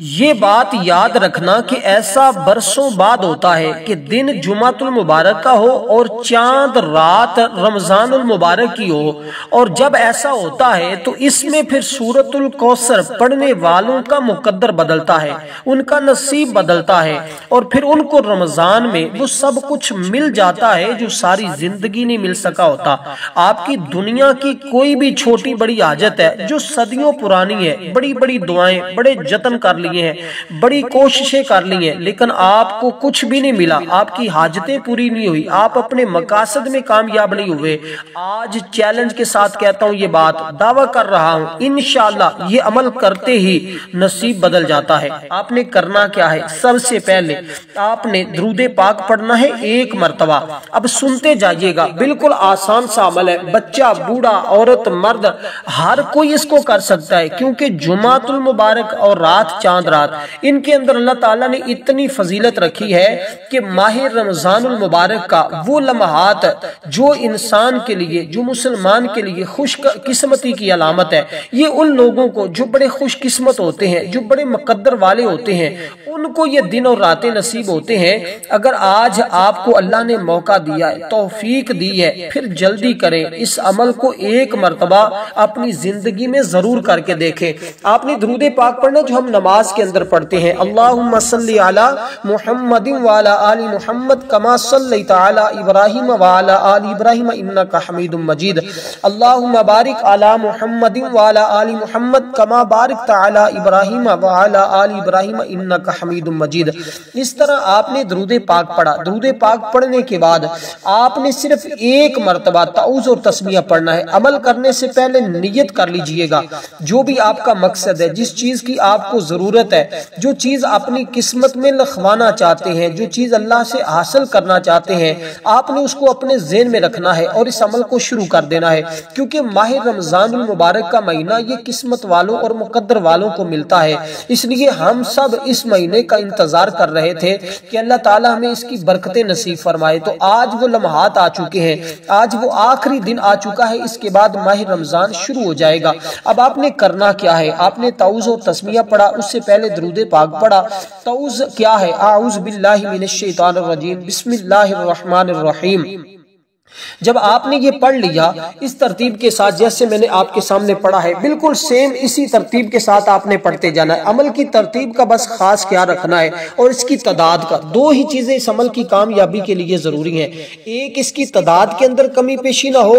یہ بات یاد رکھنا کہ ایسا برسوں بعد ہوتا ہے کہ دن جمعۃ المبارک کا ہو اور چاند رات رمضان المبارک کی ہو، اور جب ایسا ہوتا ہے تو اس میں پھر سورۃ الکوثر پڑھنے والوں کا مقدر بدلتا ہے، ان کا نصیب بدلتا ہے، اور پھر ان کو رمضان میں وہ سب کچھ مل جاتا ہے جو ساری زندگی نہیں مل سکا ہوتا۔ آپ کی دنیا کی کوئی بھی چھوٹی بڑی حاجت ہے جو صدیوں پرانی ہے، بڑی بڑی دعائیں، بڑے جتن کر لی ہیں، بڑی کوششیں کر لی ہیں، لیکن آپ کو کچھ بھی نہیں ملا، آپ کی حاجتیں پوری نہیں ہوئی، آپ اپنے مقاصد میں کامیاب نہیں ہوئے۔ آج چیلنج کے ساتھ کہتا ہوں، یہ بات دعویٰ کر رہا ہوں، انشاءاللہ یہ عمل کرتے ہی نصیب بدل جاتا ہے۔ آپ نے کرنا کیا ہے؟ سب سے پہلے آپ نے درود پاک پڑھنا ہے 1 مرتبہ۔ اب سنتے جائیے گا، بالکل آسان سا عمل ہے، بچہ، بوڑھا، عورت، مرد، ہر کوئی اس کو کر سکتا ہے، کیونکہ جمعۃ المبارک اور رات چاند رات، ان کے اندر اللہ تعالیٰ نے اتنی فضیلت رکھی ہے کہ ماہ رمضان المبارک کا وہ لمحات جو انسان کے لیے، جو مسلمان کے لیے خوش قسمتی کی علامت ہے، یہ ان لوگوں کو جو بڑے خوش قسمت ہوتے ہیں، جو بڑے مقدر والے ہوتے ہیں، ان کو یہ دن اور راتیں نصیب ہوتے ہیں۔ اگر آج آپ کو اللہ نے موقع دیا ہے، توفیق دی ہے، پھر جلدی کریں، اس عمل کو 1 مرتبہ اپنی زندگی میں ضرور کر کے دیکھیں۔ آپ نے درود پاک پڑھنا جو ہم نماز کے اندر پڑھتے ہیں، اللہم صلی علی محمد وعلی آل محمد کما صلیت علی ابراہیم وعلی آل ابراہیم انک حمید مجید، اللہم بارک علی محمد وعلی آل محمد کما بارکت علی ابراہیم وعلی آل ابراہیم انک حمید مجید۔ اس طرح آپ نے درود پاک پڑھا۔ درود پاک پڑھنے کے بعد آپ نے صرف 1 مرتبہ تعوذ اور تسمیہ پڑھنا ہے۔ عمل کرنے سے پہلے نیت کر لیجئے گا، جو بھی آپ کا مقصد ہے، جس چیز کی آپ کو ضرورت ہے، جو چیز اپنی قسمت میں لکھوانا چاہتے ہیں، جو چیز اللہ سے حاصل کرنا چاہتے ہیں، آپ نے اس کو اپنے ذہن میں رکھنا ہے اور اس عمل کو شروع کر دینا ہے، کیونکہ ماہ رمضان المبارک کا مہینہ یہ قسمت والوں اور مقدر والوں کو ملتا ہے۔ اس لیے ہم سب اس مہینے کا انتظار کر رہے تھے کہ اللہ تعالیٰ ہمیں اس کی برکتیں نصیب فرمائے۔ تو آج وہ لمحات آ چکے ہیں، آج وہ آخری دن آ چکا ہے، اس کے بعد ماہ رمضان شروع ہو جائے گا۔ اب آپ نے کرنا کیا ہے؟ آپ نے تعوذ و تسمیہ پڑھا، اس سے پہلے درود پاک پڑھا۔ تعوذ کیا ہے؟ اعوذ باللہ من الشیطان الرجیم، بسم اللہ الرحمن الرحیم۔ جب آپ نے یہ پڑھ لیا اس ترتیب کے ساتھ جیسے میں نے آپ کے سامنے پڑھا ہے، بالکل سیم اسی ترتیب کے ساتھ آپ نے پڑھتے جانا ہے۔ عمل کی ترتیب کا بس خاص خیال رکھنا ہے، اور اس کی تعداد کا۔ 2 ہی چیزیں اس عمل کی کامیابی کے لیے ضروری ہیں، ایک اس کی تعداد کے اندر کمی پیشی نہ ہو،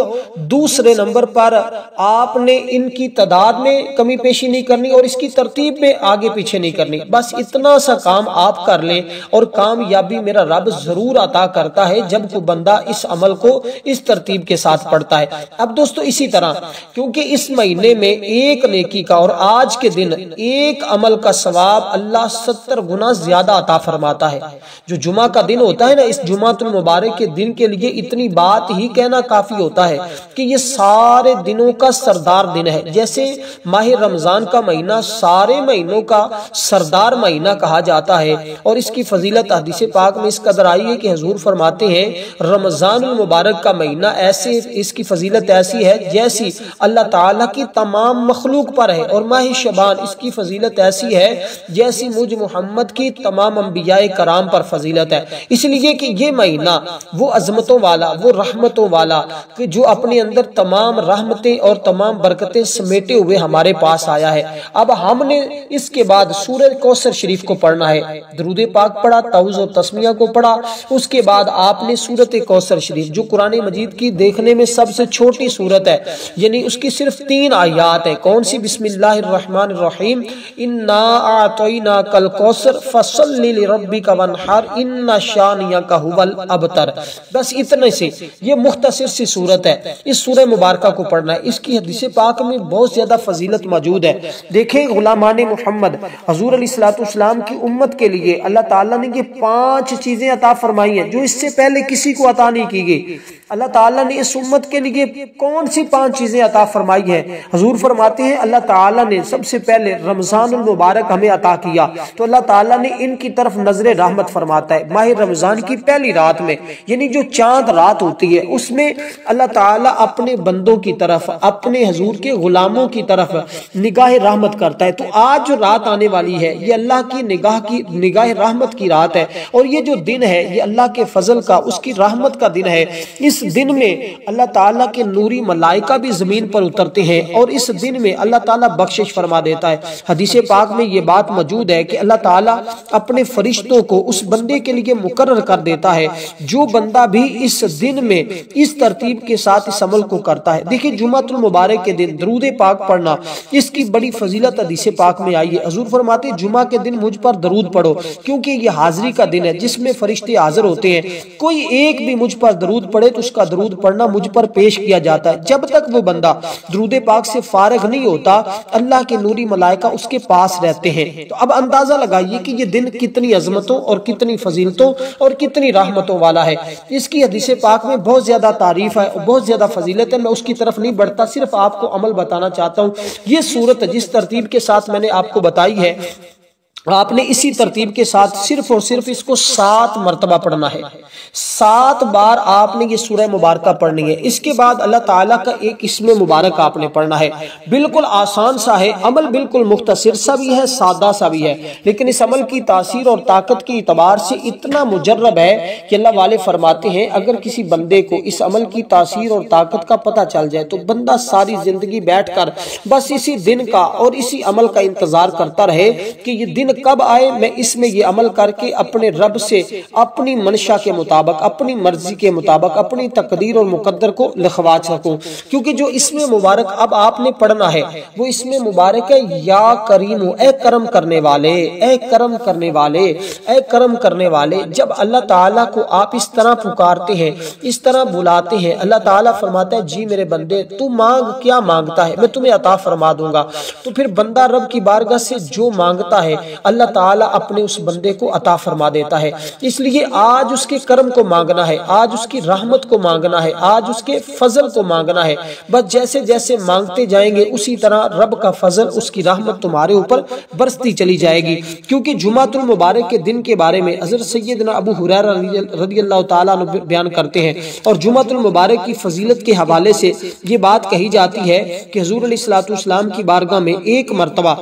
دوسرے نمبر پر آپ نے ان کی تعداد میں کمی پیشی نہیں کرنی اور اس کی ترتیب میں آگے پیچھے نہیں کرنی۔ بس اتنا سا کام آپ کر لیں اور کامیابی میرا رب ضرور عطا کرتا ہے جب کوئی بندہ اس عمل کو اس ترتیب کے ساتھ پڑھتا ہے۔ اب دوستو اسی طرح، کیونکہ اس مہینے میں 1 نیکی کا اور آج کے دن 1 عمل کا ثواب اللہ 70 گنا زیادہ عطا فرماتا ہے۔ جو جمعہ کا دن ہوتا ہے نا، اس جمعۃ المبارک کے دن کے لیے اتنی بات ہی کہنا کافی ہوتا ہے کہ یہ سارے دنوں کا سردار دن ہے۔ جیسے ماہ رمضان کا مہینہ سارے مہینوں کا سردار مہینہ کہا جاتا ہے، اور اس کی فضیلت حدیث پاک میں اس قدر آئی ہے کہ حضور فرماتے ہیں رمضان المبارک کا مہینہ ایسے، اس کی فضیلت ایسی ہے جیسی اللہ تعالیٰ کی تمام مخلوق پر ہے، اور ماہ شعبان اس کی فضیلت ایسی ہے جیسی مجھ محمد کی تمام انبیاء کرام پر فضیلت ہے۔ اس لیے کہ یہ مہینہ وہ عظمتوں والا، وہ رحمتوں والا کہ جو اپنے اندر تمام رحمتیں اور تمام برکتیں سمیٹے ہوئے ہمارے پاس آیا ہے۔ اب ہم نے اس کے بعد سورہ کوثر شریف کو پڑھنا ہے۔ درود پاک پڑھا، تعوذ و تسمیہ کو پڑھا، اس کے بعد آپ نے سورۃ کوثر شریف جو قرآن مجید کی دیکھنے میں سب سے چھوٹی سورت ہے، یعنی اس کی صرف 3 آیات ہے۔ کون سی؟ بسم اللہ الرحمن الرحیم، انا اعطیناک الکوثر فصل لربک وانحر ان شانئک ھو الابتر۔ بس اتنے سے یہ مختصر سی سورت ہے، اس سورہ مبارکہ کو پڑھنا ہے۔ اس کی حدیث پاک میں بہت زیادہ فضیلت موجود ہے۔ دیکھیں غلامان محمد حضور علیہ الصلوۃ والسلام کی امت کے لیے اللہ تعالیٰ نے یہ 5 چیزیں عطا فرمائی ہیں جو اس سے پہلے کسی کو عطا نہیں کی گئی۔ اللہ تعالیٰ نے اس امت کے لیے کون سی 5 چیزیں عطا فرمائی ہیں؟ حضور فرماتے ہیں اللہ تعالیٰ نے سب سے پہلے رمضان المبارک ہمیں عطا کیا تو اللہ تعالیٰ نے ان کی طرف نظر رحمت فرماتا ہے۔ ماہ رمضان کی پہلی رات میں، یعنی جو چاند رات ہوتی ہے، اس میں اللہ تعالیٰ اپنے بندوں کی طرف، اپنے حضور کے غلاموں کی طرف نگاہ رحمت کرتا ہے۔ تو آج جو رات آنے والی ہے یہ اللہ کی نگاہ رحمت کی رات ہے، اور یہ جو دن ہے یہ اللہ کے فضل کا، اس کی رحمت کا دن ہے۔ اس دن میں اللہ تعالیٰ کے نوری ملائکہ بھی زمین پر اترتے ہیں، اور اس دن میں اللہ تعالیٰ بخشش فرما دیتا ہے۔ حدیث پاک میں یہ بات موجود ہے کہ اللہ تعالیٰ اپنے فرشتوں کو اس بندے کے لیے مقرر کر دیتا ہے جو بندہ بھی اس دن میں اس ترتیب کے ساتھ اس عمل کو کرتا ہے۔ دیکھیں جمعۃ المبارک کے دن درود پاک پڑھنا، اس کی بڑی فضیلت حدیث پاک میں آئی ہے۔ حضور فرماتے ہیں جمعہ کے دن مجھ پر درود پڑھو، کیونکہ یہ حاضری کا دن ہے جس میں فرشتے حاضر ہوتے ہیں۔ کوئی ایک بھی مجھ پر درود پڑھے تو اس کا درود پڑھنا مجھ پر پیش کیا جاتا ہے۔ جب تک وہ بندہ درود پاک سے فارغ نہیں ہوتا، اللہ کے نوری ملائکہ اس کے پاس رہتے ہیں۔ تو اب اندازہ لگائیے کہ یہ دن کتنی عظمتوں اور کتنی فضیلتوں اور کتنی رحمتوں والا ہے۔ اس کی حدیث پاک میں بہت زیادہ تعریف ہے اور بہت زیادہ فضیلت ہے، میں اس کی طرف نہیں بڑھتا، صرف آپ کو عمل بتانا چاہتا ہوں۔ یہ صورت جس ترتیب کے ساتھ میں نے آپ کو بتائی ہے، آپ نے اسی ترتیب کے ساتھ صرف اور صرف اس کو 7 مرتبہ پڑھنا ہے۔ 7 بار آپ نے یہ سورہ مبارکہ پڑھنی ہے۔ اس کے بعد اللہ تعالیٰ کا ایک اسم مبارک آپ نے پڑھنا ہے۔ بالکل آسان سا ہے، عمل بالکل مختصر سا بھی ہے، سادہ سا بھی ہے، لیکن اس عمل کی تاثیر اور طاقت کے اعتبار سے اتنا مجرب ہے کہ اللہ والے فرماتے ہیں اگر کسی بندے کو اس عمل کی تاثیر اور طاقت کا پتہ چل جائے تو بندہ ساری زندگی بیٹھ کر بس اسی دن کا اور اسی عمل کا انتظار کرتا رہے کہ یہ دن کب آئے، میں اس میں یہ عمل کر کے اپنے رب سے اپنی منشا کے مطابق، اپنی مرضی کے مطابق، اپنی تقدیر اور مقدر کو لکھوا سکوں۔ کیونکہ جو اسم مبارک اب آپ نے پڑھنا ہے وہ اسم مبارک ہے یا کریم، اے کرم کرنے والے، اے کرم کرنے والے، اے کرم کرنے والے۔ جب اللہ تعالیٰ کو آپ اس طرح پکارتے ہیں، اس طرح بلاتے ہیں، اللہ تعالیٰ فرماتا ہے جی میرے بندے تو مانگ، کیا مانگتا ہے میں تمہیں عطا فرما دوں گا۔ تو پھر بندہ رب کی بارگاہ سے جو مانگتا ہے اللہ تعالیٰ اپنے اس بندے کو عطا فرما دیتا ہے۔ اس لیے آج اس کے کرم کو مانگنا ہے، آج اس کی رحمت کو مانگنا ہے، آج اس کے فضل کو مانگنا ہے۔ بس جیسے جیسے مانگتے جائیں گے اسی طرح رب کا فضل، اس کی رحمت تمہارے اوپر برستی چلی جائے گی۔ کیونکہ جمعۃ المبارک کے دن کے بارے میں حضرت سیدنا ابو ہریرہ رضی اللہ تعالیٰ عنہ بیان کرتے ہیں، اور جمعۃ المبارک کی فضیلت کے حوالے سے یہ بات کہی جاتی ہے کہ حضور علیہ الصلوۃ والسلام کی بارگاہ میں ایک مرتبہ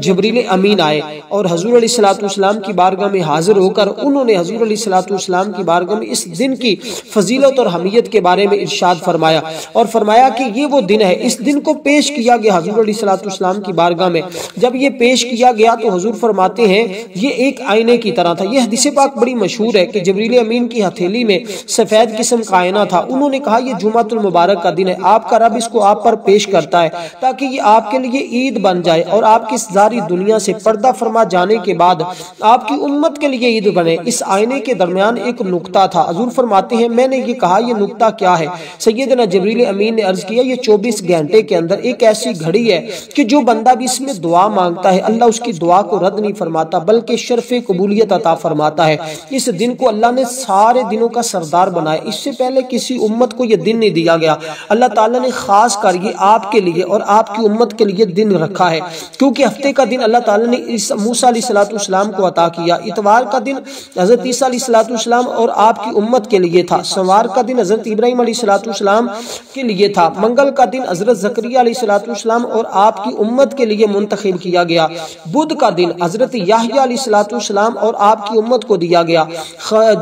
جبریل امین آئے اور حضور علیہ الصلوۃ والسلام کی بارگاہ میں حاضر ہو کر انہوں نے حضور علیہ الصلوۃ والسلام کی بارگاہ میں اس دن کی فضیلت اور اہمیت کے بارے میں ارشاد فرمایا، اور فرمایا کہ یہ وہ دن ہے۔ اس دن کو پیش کیا گیا حضور علیہ الصلوۃ والسلام کی بارگاہ میں۔ جب یہ پیش کیا گیا تو حضور فرماتے ہیں یہ ایک آئینے کی طرح تھا۔ یہ حدیث پاک بڑی مشہور ہے کہ جبریل امین کی ہتھیلی میں سفید قسم کا آئینہ تھا۔ انہوں نے کہا یہ جمعۃ المبارک کا دن ہے، آپ کا رب اس کو آپ پر پیش کرتا ہے تاکہ یہ آپ کے لیے عید بن جائے اور آپ کی ساری دنیا سے پردہ فرما جانے کے بعد آپ کی امت کے لیے عید بنے۔ اس آئینے کے درمیان ایک نقطہ تھا۔ حضور فرماتے ہیں میں نے یہ کہا یہ نقطہ کیا ہے؟ سیدنا جبریل امین نے عرض کیا یہ 24 گھنٹے کے اندر ایک ایسی گھڑی ہے کہ جو بندہ بھی اس میں دعا مانگتا ہے اللہ اس کی دعا کو رد نہیں فرماتا بلکہ شرف قبولیت عطا فرماتا ہے۔ اس دن کو اللہ نے سارے دنوں کا سردار بنایا، اس سے پہلے کسی امت کو یہ دن نہیں دیا گیا۔ اللہ تعالیٰ نے خاص کر یہ آپ کے لیے اور آپ کی امت کے لیے دن رکھا ہے، کیونکہ ہفتے کا دن اللہ تعالیٰ نے موسیٰ علیہ السلام کو عطا کیا، اتوار کا دن حضرت عیسیٰ علیہ السلام اور آپ کی امت کے لیے تھا، سوار کا دن حضرت ابراہیم علیہ السلام کے لیے تھا، منگل کا دن حضرت زکریا علیہ السلام اور آپ کی امت کے لیے منتخب کیا گیا، بدھ کا دن حضرت یحییٰ علیہ السلام اور آپ کی امت کو دیا گیا،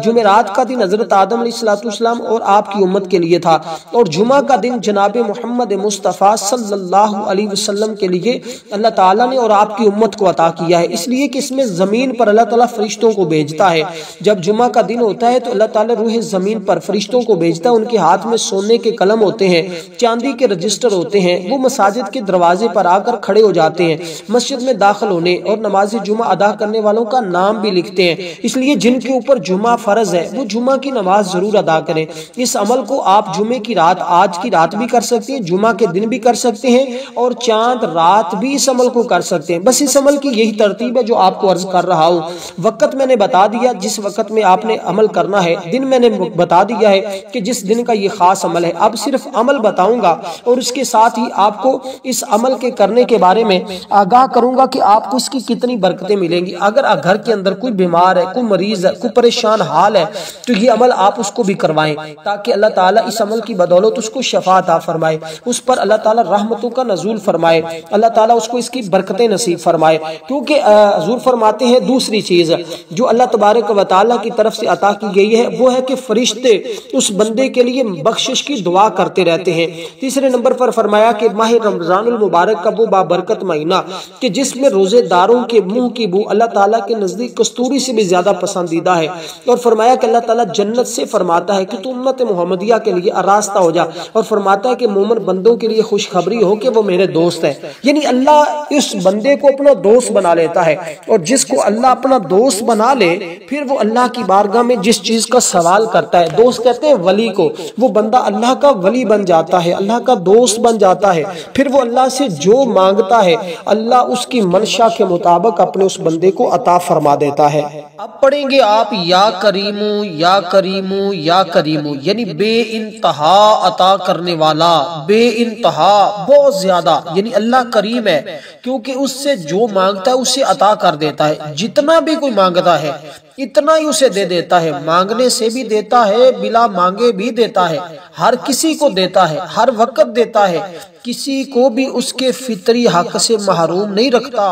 جمعرات کا دن حضرت آدم علیہ السلام اور آپ کی امت کے لیے تھا، اور جمعہ کا دن جناب محمد مصطفیٰ صلی اللہ علیہ وسلم کے لیے اللہ تعالیٰ نے اور آپ کی امت کو عطا کیا ہے۔ اس لیے کہ اس میں زمین پر اللہ تعالیٰ فرشتوں کو بھیجتا ہے۔ جب جمعہ کا دن ہوتا ہے تو اللہ تعالیٰ روح زمین پر فرشتوں کو بھیجتا ہے، ان کے ہاتھ میں سونے کے قلم ہوتے ہیں، چاندی کے رجسٹر ہوتے ہیں، وہ مساجد کے دروازے پر آ کر کھڑے ہو جاتے ہیں، مسجد میں داخل ہونے اور نماز جمعہ ادا کرنے والوں کا نام بھی لکھتے ہیں۔ اس لیے جن کے اوپر جمعہ فرض ہے وہ جمعہ کی نماز ضرور ادا کریں۔ اس عمل کو آپ جمعے کی رات، آج کی رات بھی کر سکتے ہیں، جمعہ کے دن بھی کر سکتے ہیں، اور چاند رات بھی اس عمل کو کر سکتے ہیں۔ بس اس عمل کی یہی ترتیب ترتیب ہے جو آپ کو عرض کر رہا ہوں۔ وقت میں نے بتا دیا جس وقت میں آپ نے عمل کرنا ہے، دن میں نے بتا دیا ہے کہ جس دن کا یہ خاص عمل ہے۔ اب صرف عمل بتاؤں گا اور اس کے ساتھ ہی آپ کو اس عمل کے کرنے کے بارے میں آگاہ کروں گا کہ آپ کو اس کی کتنی برکتیں ملیں گی۔ اگر گھر کے اندر کوئی بیمار ہے، کوئی مریض ہے، کوئی پریشان حال ہے تو یہ عمل آپ اس کو بھی کروائیں تاکہ اللہ تعالیٰ اس عمل کی بدولت اس کو شفا عطا فرمائے، اس پر اللہ تعالیٰ رحمتوں کا نزول فرمائے، اللہ تعالیٰ اس کو اس کی برکتیں نصیب فرمائے۔ کیونکہ حضور فرماتے ہیں دوسری چیز جو اللہ تبارک و تعالیٰ کی طرف سے عطا کی گئی ہے وہ ہے کہ فرشتے اس بندے کے لیے بخشش کی دعا کرتے رہتے ہیں۔ تیسرے نمبر پر فرمایا کہ ماہ رمضان المبارک کا وہ بابرکت مہینہ کہ جس میں روزے داروں کے منہ کی بو اللہ تعالیٰ کے نزدیک کستوری سے بھی زیادہ پسندیدہ ہے، اور فرمایا کہ اللہ تعالیٰ جنت سے فرماتا ہے کہ تو امت محمدیہ کے لیے آراستہ ہو جا، اور فرماتا ہے کہ مومن بندوں کے لیے خوشخبری ہو کہ وہ میرے دوست ہیں۔ یعنی اللہ اس بندے کو اپنا دوست بنا لیتا ہے، اور جس کو اللہ اپنا دوست بنا لے پھر وہ اللہ کی بارگاہ میں جس چیز کا سوال کرتا ہے، دوست کہتے ہیں ولی کو، وہ بندہ اللہ کا ولی بن جاتا ہے، اللہ کا دوست بن جاتا ہے، پھر وہ اللہ سے جو مانگتا ہے اللہ اس کی منشا کے مطابق اپنے اس بندے کو عطا فرما دیتا ہے۔ اب پڑھیں گے آپ یا کریمو یا کریمو یا کریمو، یعنی بے انتہا عطا کرنے والا، بے انتہا بہت زیادہ، یعنی اللہ کریم ہے کیونکہ اس سے جو مانگتا ہے اسے عطا کر دیتا ہے، جتنا بھی کوئی مانگتا ہے اتنا ہی اسے دے دیتا ہے، مانگنے سے بھی دیتا ہے، بلا مانگے بھی دیتا ہے، ہر کسی کو دیتا ہے، ہر وقت دیتا ہے، کسی کو بھی اس کے فطری حق سے محروم نہیں رکھتا۔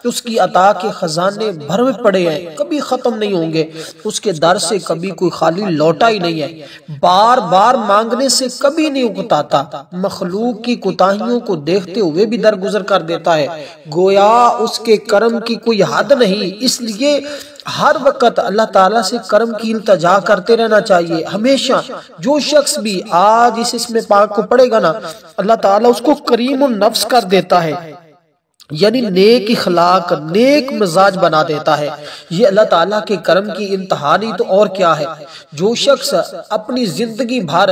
اس کی عطا کے خزانے بھرے پڑے ہیں، کبھی ختم نہیں ہوں گے، اس کے در سے کبھی کوئی خالی لوٹا ہی نہیں ہے، بار بار مانگنے سے کبھی نہیں اکتاتا، مخلوق کی کوتاہیوں کو دیکھتے ہوئے بھی درگزر کر دیتا ہے، گویا اس کے کرم کی کوئی حد نہیں۔ اس لیے ہر وقت اللہ تعالیٰ سے کرم کی التجا کرتے رہنا چاہیے ہمیشہ۔ جو شخص بھی آج اس اسم پاک کو پڑھے گا نا، اللہ تعالیٰ اس کو کریم النفس کر دیتا ہے، یعنی نیک اخلاق، نیک مزاج بنا دیتا ہے۔ یہ اللہ تعالیٰ کے کرم کی انتہا نہیں تو اور کیا ہے۔ جو شخص اپنی زندگی بھر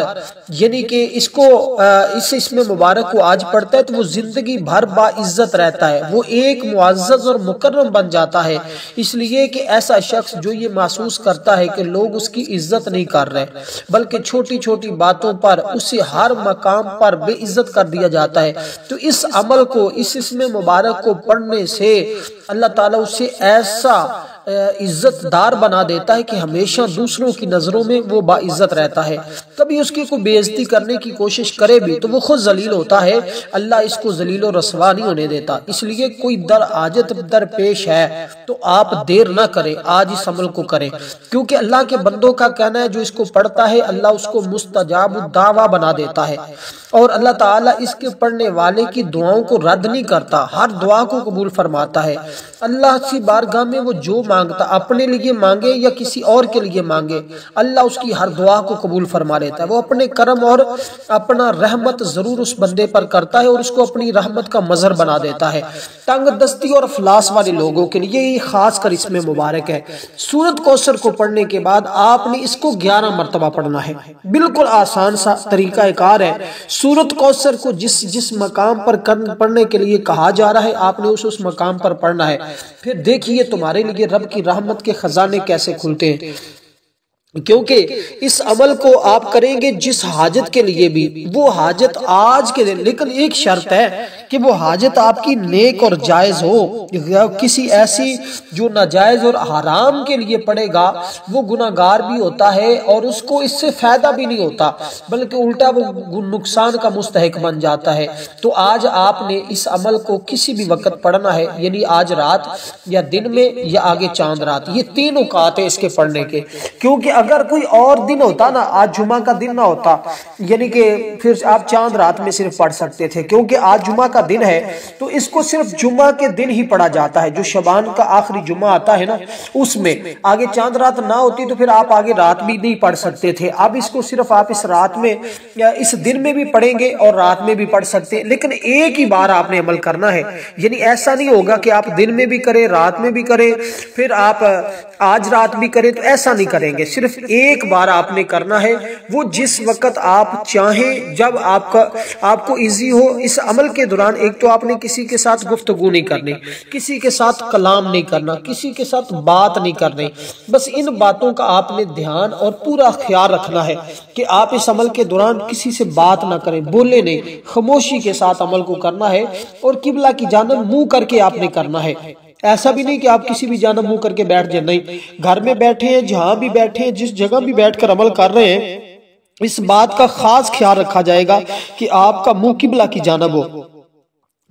یعنی کہ اس اسم مبارک کو آج پڑھتا ہے تو وہ زندگی بھر باعزت رہتا ہے، وہ ایک معزز اور مکرم بن جاتا ہے، اس لیے کہ ایسا شخص جو یہ محسوس کرتا ہے کہ لوگ اس کی عزت نہیں کر رہے بلکہ چھوٹی چھوٹی باتوں پر اسے ہر مقام پر بے عزت کر دیا جاتا ہے، تو اس عمل کو، اس اسم مبارک کو پڑھنے سے اللہ تعالیٰ اسے ایسا عزت دار بنا دیتا ہے کہ ہمیشہ دوسروں کی نظروں میں وہ باعزت رہتا ہے۔ کبھی اس کی کوئی بے عزتی کرنے کی کوشش کرے بھی تو وہ خود ذلیل ہوتا ہے، اللہ اس کو ذلیل و رسوا نہیں ہونے دیتا۔ اس لیے کوئی حاجت در پیش ہے تو آپ دیر نہ کریں، آج اس عمل کو کریں، کیونکہ اللہ کے بندوں کا کہنا ہے جو اس کو پڑھتا ہے اللہ اس کو مستجاب الدعویٰ بنا دیتا ہے، اور اللہ تعالیٰ اس کے پڑھنے والے کی دعاؤں کو رد نہیں کرتا، ہر دعا کو قبول فرماتا ہے۔ اللہ کی بارگاہ میں وہ جو مانگتا، اپنے لیے مانگے یا کسی اور کے لیے مانگے، اللہ اس کی ہر دعا کو قبول فرما لیتا ہے۔ وہ اپنے کرم اور اپنا رحمت ضرور اس بندے پر کرتا ہے اور اس کو اپنی رحمت کا مظہر بنا دیتا ہے۔ تنگ دستی اور افلاس والے لوگوں کے لیے یہ خاص کر اس میں مبارک ہے۔ سورۃ کوثر کو پڑھنے کے بعد آپ نے اس کو 11 مرتبہ پڑھنا ہے، بالکل آسان سا طریقہ کار ہے۔ سورۃ کوثر کو جس مقام پر پڑھنے کے لیے کہا جا رہا ہے آپ نے اس مقام پر پڑھنا ہے، پھر دیکھیے تمہارے لیے رب کی رحمت کے خزانے کیسے کھلتے ہیں۔ کیونکہ اس عمل کو آپ کریں گے جس حاجت کے لیے بھی، وہ حاجت آج کے دن، لیکن ایک شرط ہے کہ وہ حاجت آپ کی نیک اور جائز ہو، کسی ایسی جو ناجائز اور حرام کے لیے پڑے گا وہ گناہگار بھی ہوتا ہے اور اس کو اس سے فائدہ بھی نہیں ہوتا بلکہ الٹا وہ نقصان کا مستحق بن جاتا ہے۔ تو آج آپ نے اس عمل کو کسی بھی وقت پڑھنا ہے، یعنی آج رات یا دن میں یا آگے چاند رات، یہ 3 اوقات ہیں اس کے پڑھنے کے۔ کیونکہ اگر کوئی اور دن ہوتا نا، آج جمعہ کا دن نہ ہوتا، یعنی کہ پھر آپ چاند رات میں صرف پڑھ سکتے تھے، کیونکہ آج جمعہ کا دن ہے تو اس کو صرف جمعہ کے دن ہی پڑھا جاتا ہے، جو شعبان کا آخری جمعہ آتا ہے نا اس میں۔ آگے چاند رات نہ ہوتی تو پھر آپ آگے رات بھی نہیں پڑھ سکتے تھے، اب اس کو صرف آپ اس رات میں یا اس دن میں بھی پڑھیں گے اور رات میں بھی پڑھ سکتے، لیکن ایک ہی بار آپ نے عمل کرنا ہے، یعنی ایسا نہیں ہوگا کہ آپ دن میں بھی کریں رات میں بھی کریں پھر آپ آج رات بھی کریں، تو ایسا نہیں کریں گے، صرف صرف ایک بار آپ نے کرنا ہے، وہ جس وقت آپ چاہیں، جب آپ کو ایزی ہو۔ اس عمل کے دوران ایک تو آپ نے کسی کے ساتھ گفتگو نہیں کرنی، کسی کے ساتھ کلام نہیں کرنا، کسی کے ساتھ بات نہیں کرنی، بس ان باتوں کا آپ نے دھیان اور پورا خیال رکھنا ہے کہ آپ اس عمل کے دوران کسی سے بات نہ کریں، بولے نہیں، خاموشی کے ساتھ عمل کو کرنا ہے اور قبلہ کی جانب منہ کر کے آپ نے کرنا ہے۔ ایسا بھی نہیں کہ آپ کسی بھی جانب منہ کر کے بیٹھ جائیں، نہیں، گھر میں بیٹھے ہیں، جہاں بھی بیٹھے ہیں، جس جگہ بھی بیٹھ کر عمل کر رہے ہیں، اس بات کا خاص خیال رکھا جائے گا کہ آپ کا منہ قبلہ کی جانب ہو۔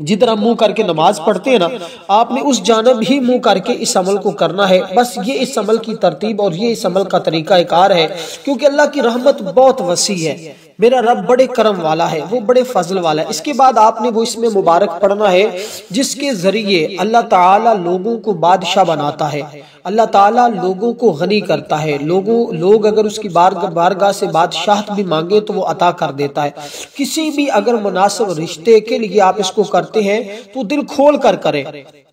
جدھر ہم منہ کر کے نماز پڑھتے ہیں نا، آپ نے اس جانب ہی منہ کر کے اس عمل کو کرنا ہے۔ بس یہ اس عمل کی ترتیب اور یہ اس عمل کا طریقہ کار ہے، کیونکہ اللہ کی رحمت بہت وسیع ہے، میرا رب بڑے کرم والا ہے، وہ بڑے فضل والا ہے۔ اس کے بعد آپ نے وہ اس میں مبارک پڑھنا ہے جس کے ذریعے اللہ تعالیٰ لوگوں کو بادشاہ بناتا ہے، اللہ تعالیٰ لوگوں کو غنی کرتا ہے، لوگ اگر اس کی بارگاہ سے بادشاہت بھی مانگے تو وہ عطا کر دیتا ہے۔ کسی بھی اگر مناسب رشتے کے لیے آپ اس کو کرتے ہیں تو دل کھول کر کریں،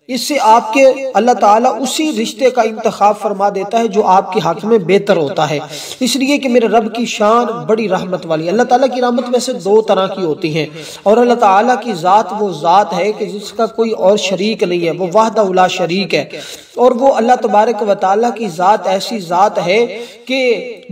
اس سے آپ کے اللہ تعالیٰ اسی رشتے کا انتخاب فرما دیتا ہے جو آپ کے حق میں بہتر ہوتا ہے، اس لیے کہ میرے رب کی شان بڑی رحمت والی۔ اللہ تعالیٰ کی رحمت ویسے دو طرح کی ہوتی ہیں، اور اللہ تعالیٰ کی ذات وہ ذات ہے کہ جس کا کوئی اور شریک نہیں ہے، وہ وحدہ لا شریک ہے، اور وہ اللہ تبارک و تعالیٰ کی ذات ایسی ذات ہے کہ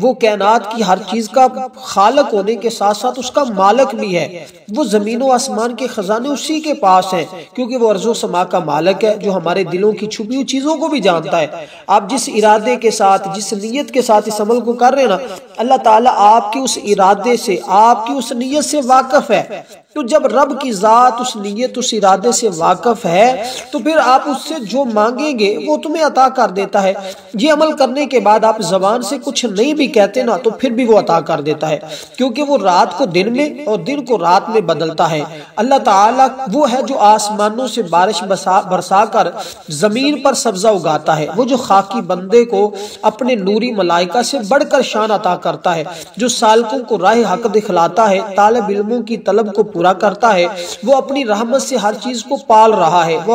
وہ کائنات کی ہر چیز کا خالق ہونے کے ساتھ ساتھ اس کا مالک بھی ہے۔ وہ زمین و آسمان کے خزانے اسی کے پاس ہیں، کیونکہ وہ ارض و سما کا مالک ہے، جو ہمارے دلوں کی چھپی ہوئی چیزوں کو بھی جانتا ہے۔ آپ جس ارادے کے ساتھ، جس نیت کے ساتھ اس عمل کو کر رہے ہیں نا، اللہ تعالیٰ آپ کی اس ارادے سے، آپ کی اس نیت سے واقف ہے۔ تو جب رب کی ذات اس نیت، اس ارادے سے واقف ہے تو پھر آپ اس سے جو مانگیں گے وہ تمہیں عطا کر دیتا ہے۔ یہ عمل کرنے کے بعد آپ زبان سے کچھ نہیں بھی کہتے نا تو پھر بھی وہ عطا کر دیتا ہے، کیونکہ وہ رات کو دن میں اور دن کو رات میں بدلتا ہے۔ اللہ تعالیٰ وہ ہے جو آسمانوں سے بارش برسا کر زمین پر سبزہ اگاتا ہے، وہ جو خاکی بندے کو اپنے نوری ملائکہ سے بڑھ کر شان عطا کرتا ہے، جو سالکوں کو راہ حق دکھلاتا ہے، طالب علموں کی طلب کو پورا کرتا ہے، وہ اپنی رحمت سے ہر چیز کو پال رہا ہے، وہ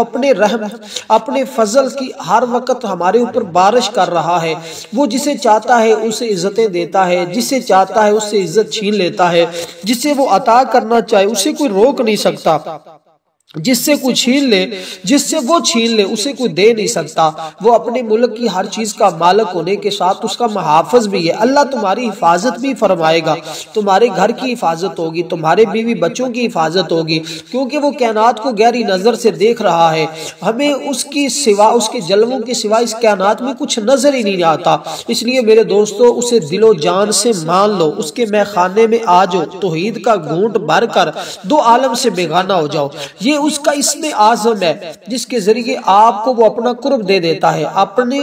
اپنے فضل کی ہر وقت ہمارے اوپر بارش کر رہا ہے۔ وہ جسے چاہتا ہے اسے عزتیں دیتا ہے، جسے چاہتا ہے اس سے عزت چھین لیتا ہے، جسے وہ عطا کرنا چاہے اسے کوئی روک نہیں سکتا، جس سے کوئی چھین لے، جس سے وہ چھین لے اسے کوئی دے نہیں سکتا۔ وہ اپنے ملک کی ہر چیز کا مالک ہونے کے ساتھ اس کا محافظ بھی ہے۔ اللہ تمہاری حفاظت بھی فرمائے گا، تمہارے گھر کی حفاظت ہوگی، تمہارے بیوی بچوں کی حفاظت ہوگی، کیونکہ وہ کائنات کو گہری نظر سے دیکھ رہا ہے۔ ہمیں اس کے جلووں کے سوا اس کائنات میں کچھ نظر ہی نہیں آتا، اس لیے میرے دوستو اسے دل و جان سے مان لو، اس کے میخانے میں آ جاؤ، توحید کا گھونٹ بھر کر دو عالم سے بیگانہ ہو جاؤ۔ یہ اس کا اسم اعظم ہے جس کے ذریعے آپ کو وہ اپنا قرب دے دیتا ہے، اپنی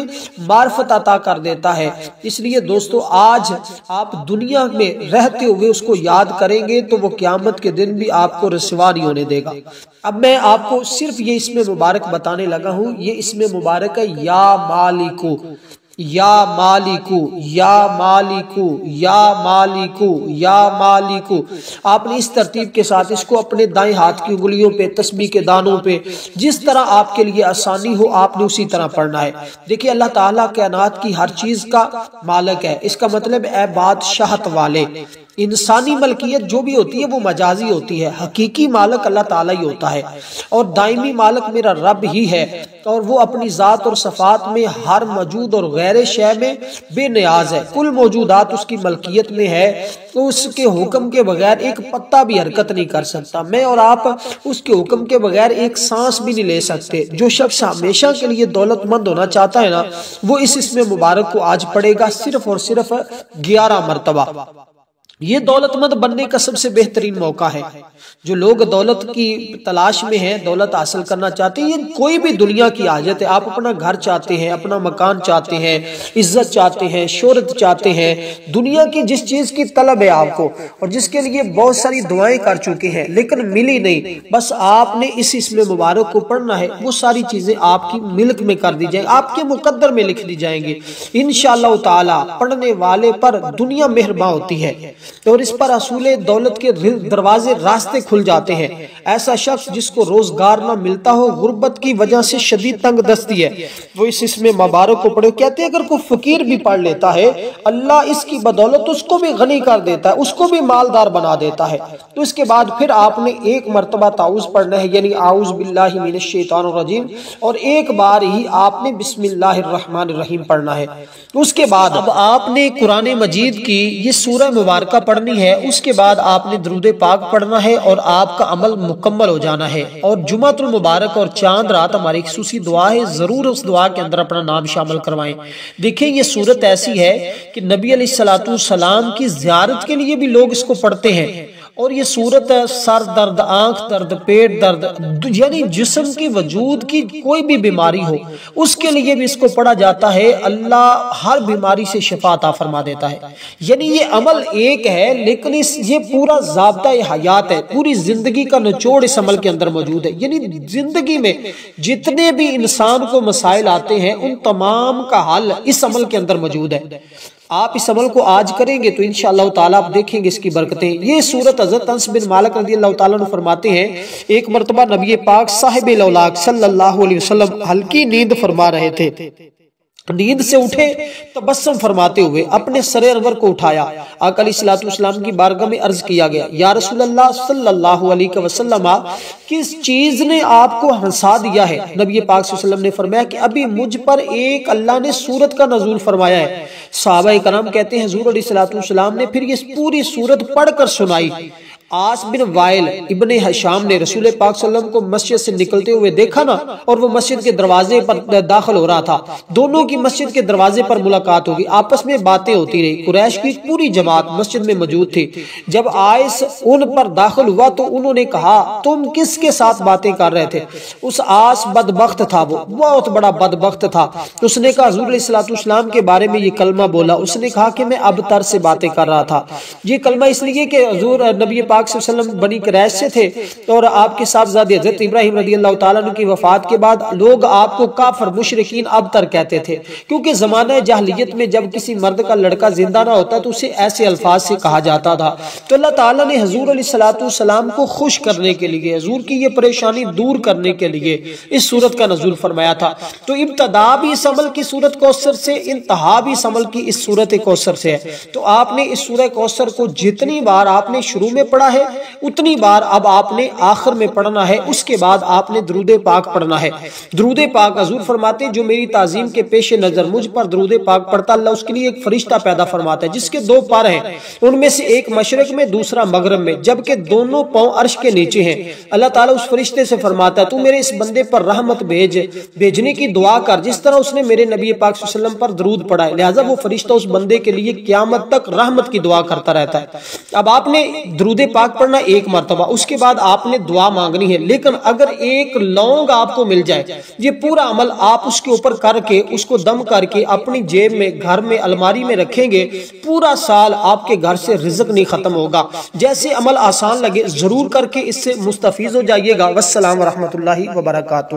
معرفت عطا کر دیتا ہے۔ اس لیے دوستو آج آپ دنیا میں رہتے ہوئے اس کو یاد کریں گے تو وہ قیامت کے دن بھی آپ کو رسوا نہیں ہونے دے گا۔ اب میں آپ کو صرف یہ اسم مبارک بتانے لگا ہوں، یہ اسم مبارک ہے یا مالکو، یا مالکو، یا مالکو، یا مالکو، یا مالکو۔ آپ نے اس ترتیب کے ساتھ اس کو اپنے دائیں ہاتھ کی انگلیوں پہ، تسبیح کے دانوں پہ، جس طرح آپ کے لیے آسانی ہو آپ نے اسی طرح پڑھنا ہے۔ دیکھیں اللہ تعالیٰ کائنات کی ہر چیز کا مالک ہے، اس کا مطلب ہے بادشاہت والے۔ انسانی ملکیت جو بھی ہوتی ہے وہ مجازی ہوتی ہے، حقیقی مالک اللہ تعالیٰ ہی ہوتا ہے، اور دائمی مالک میرا رب ہی ہے، اور وہ اپنی ذات اور صفات میں ہر موجود اور غیر شے میں بے نیاز ہے۔ کل موجودات اس کی ملکیت میں ہے، تو اس کے حکم کے بغیر ایک پتا بھی حرکت نہیں کر سکتا۔ میں اور آپ اس کے حکم کے بغیر ایک سانس بھی نہیں لے سکتے۔ جو شخص ہمیشہ کے لیے دولت مند ہونا چاہتا ہے نا، وہ اس اسم مبارک کو آج پڑھے گا صرف اور صرف 11 مرتبہ۔ یہ دولت مند بننے کا سب سے بہترین موقع ہے۔ جو لوگ دولت کی تلاش میں ہیں، دولت حاصل کرنا چاہتے ہیں، یہ کوئی بھی دنیا کی حاجت ہے، آپ اپنا گھر چاہتے ہیں، اپنا مکان چاہتے ہیں، عزت چاہتے ہیں، شہرت چاہتے ہیں، دنیا کی جس چیز کی طلب ہے آپ کو، اور جس کے لیے بہت ساری دعائیں کر چکے ہیں لیکن ملی نہیں، بس آپ نے اس اسم مبارک کو پڑھنا ہے، وہ ساری چیزیں آپ کی ملک میں کر دی جائیں، آپ کے مقدر میں لکھ دی جائیں گے انشاءاللہ تعالی۔ پڑھنے والے پر دنیا مہرباں ہوتی ہے۔ اور اس پر حصول دولت کے دروازے راستے کھل جاتے ہیں۔ ایسا شخص جس کو روزگار نہ ملتا ہو، غربت کی وجہ سے شدید تنگ دستی ہے، وہ اس اسم مبارک کو پڑھے۔ کہتے ہیں اگر کوئی فقیر بھی پڑھ لیتا ہے، اللہ اس کی بدولت اس کو بھی غنی کر دیتا ہے، اس کو بھی مالدار بنا دیتا ہے۔ تو اس کے بعد پھر آپ نے ایک مرتبہ تعوذ پڑھنا ہے، یعنی اعوذ باللہ من الشیطان الرجیم، اور ایک بار ہی آپ نے بسم اللہ الرحمن الرحیم پڑھنا ہے۔ اس کے بعد اب آپ نے قرآن مجید کی یہ سورہ مبارکہ پڑھنی ہے، اس کے بعد آپ نے درود پاک پڑھنا ہے اور آپ کا عمل مکمل ہو جانا ہے۔ اور جمعۃ المبارک اور چاند رات ہماری خصوصی دعا ہے، ضرور اس دعا کے اندر اپنا نام شامل کروائیں۔ دیکھیں یہ صورت ایسی ہے کہ نبی علیہ السلام کی زیارت کے لیے بھی لوگ اس کو پڑھتے ہیں، اور یہ صورت سر درد، آنکھ درد، پیٹ درد، یعنی جسم کی وجود کی کوئی بھی بیماری ہو اس کے لیے بھی اس کو پڑھا جاتا ہے، اللہ ہر بیماری سے شفا عطا فرما دیتا ہے۔ یعنی یہ عمل ایک ہے لیکن یہ پورا ضابطہ حیات ہے، پوری زندگی کا نچوڑ اس عمل کے اندر موجود ہے۔ یعنی زندگی میں جتنے بھی انسان کو مسائل آتے ہیں ان تمام کا حل اس عمل کے اندر موجود ہے۔ آپ اس عمل کو آج کریں گے تو انشاءاللہ تعالیٰ آپ دیکھیں گے اس کی برکتیں۔ یہ سورت حضرت انس بن مالک رضی اللہ تعالیٰ عنہ فرماتے ہیں، ایک مرتبہ نبی پاک صاحب الاولاق صلی اللہ علیہ وسلم ہلکی نیند فرما رہے تھے۔ نیند سے اٹھے تبسم فرماتے ہوئے اپنے سر انور کو اٹھایا، آقا علیہ السلام کی بارگاہ میں عرض کیا گیا، یا رسول اللہ صلی اللہ علیہ وسلم، کس چیز نے آپ کو ہنسا دیا ہے؟ نبی پاک صلی اللہ علیہ وسلم نے فرمایا کہ ابھی مجھ پر ایک اللہ نے سورت کا نزول فرمایا ہے۔ صحابہ کرام کہتے ہیں حضور علیہ السلام نے پھر یہ پوری سورت پڑھ کر سنائی۔ عاص بن وائل ابن حشام نے رسول پاک صلی اللہ علیہ وسلم کو مسجد سے نکلتے ہوئے دیکھا نا، اور وہ مسجد کے دروازے پر داخل ہو رہا تھا۔ دونوں کی مسجد کے دروازے پر ملاقات ہوگی، آپس میں باتیں ہوتی رہی۔ قریش کی پوری جماعت مسجد میں موجود تھی۔ جب عاص ان پر داخل ہوا تو انہوں نے کہا، تم کس کے ساتھ باتیں کر رہے تھے؟ اس عاص بدبخت تھا، وہ بہت بڑا بدبخت تھا۔ اس نے کہا حضور علیہ السلام کے بارے میں یہ کلمہ بولا۔ اس نے کہا کہ میں ابتر سے باتیں کر رہا تھا۔ یہ کلمہ اس لیے کہ حضور نبی پاک صلی اللہ علیہ وسلم بنی قریش سے تھے، اور آپ کے صاحبزادے حضرت ابراہیم رضی اللہ تعالیٰ عنہ کی وفات کے بعد لوگ آپ کو کافر مشرکین ابتر کہتے تھے، کیونکہ زمانہ جاہلیت میں جب کسی مرد کا لڑکا زندہ نہ ہوتا تو اسے ایسے الفاظ سے کہا جاتا تھا۔ تو اللہ تعالیٰ نے حضور علیہ السلام کو خوش کرنے کے لیے، حضور کی یہ پریشانی دور کرنے کے لیے اس سورت کا نزول فرمایا تھا۔ تو ابتدا بھی اس عمل کی سورت کوثر سے، انتہا بھی اس عمل کی اس سورت کوثر سے ہے۔ تو آپ نے اس سورہ کوثر کو جتنی بار آپ نے شروع میں پڑھا ہے اتنی بار اب آپ نے آخر میں پڑھنا ہے۔ اس کے بعد آپ نے درود پاک پڑھنا ہے۔ درود پاک حضور فرماتے جو میری تعظیم کے پیش نظر مجھ پر درود پاک پڑھتا، اللہ اس کے لیے ایک فرشتہ پیدا فرماتا ہے جس کے دو پر ہیں، ان میں سے ایک مشرق میں دوسرا مغرب میں، جبکہ دونوں پاؤں عرش کے نیچے ہیں۔ اللہ تعالیٰ اس فرشتے سے فرماتا ہے تو میرے اس بندے پر رحمت بھیجنے کی دعا کر جس طرح اس نے میرے نبی پاک صلی اللہ علیہ وسلم پر درود پڑھا ہے۔ لہٰذا وہ فرشتہ اس بندے کے لیے قیامت تک رحمت کی دعا کرتا رہتا ہے۔ اب آپ نے درود پاک پڑھنا ایک مرتبہ، اس کے بعد آپ نے دعا مانگنی ہے، لیکن اگر ایک لونگ آپ کو مل جائے، یہ پورا عمل آپ اس کے اوپر کر کے اس کو دم کر کے اپنی جیب میں، گھر میں، الماری میں رکھیں گے، پورا سال آپ کے گھر سے رزق نہیں ختم ہوگا۔ جیسے عمل آسان لگے ضرور کر کے اس سے مستفیض ہو جائیے گا۔ والسلام ورحمۃ اللہ وبرکاتہ۔